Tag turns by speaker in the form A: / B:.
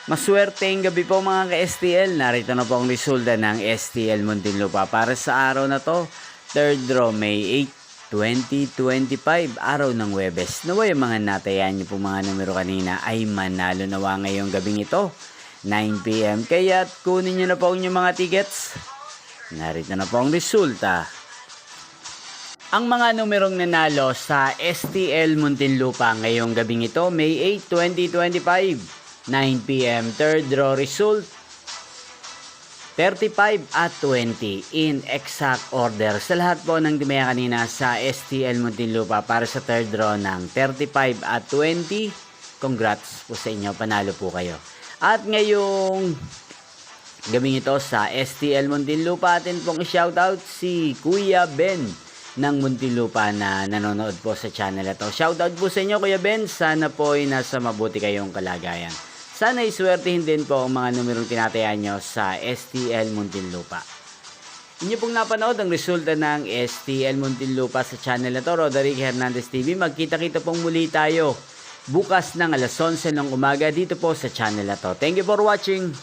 A: Maswerteng gabi po mga ka-STL. Narito na po ang resulta ng STL Muntinlupa para sa araw na to. 3rd draw May 8, 2025, araw ng Huwebes. Naway ang mga natayan niyo po mga numero kanina ay manalo nawa ngayong gabing ito, 9 PM. Kaya't kunin niyo na po ang inyong mga tickets. Narito na po ang resulta. Ang mga numerong nanalo sa STL Muntinlupa ngayong gabing ito, May 8, 2025, 9 PM, 3rd draw result, 35 at 20 in exact order. Sa lahat po ng dumaya kanina sa STL Muntinlupa para sa 3rd draw ng 35 at 20, congrats po sa inyo, panalo po kayo. At ngayong gabing ito sa STL Muntinlupa, atin pong i-shoutout si Kuya Ben ng Muntinlupa na nanonood po sa channel ito. Shoutout po sa inyo Kuya Ben, sana po ay nasa mabuti kayong kalagayan. Sana iswertihin din po ang mga numerong tinatayan nyo sa STL Muntinlupa. Inyo pong napanood ang resulta ng STL Muntinlupa sa channel na to, Roderick Hernandez TV. Magkita-kita pong muli tayo bukas ng alas 11 ng umaga dito po sa channel na to. Thank you for watching.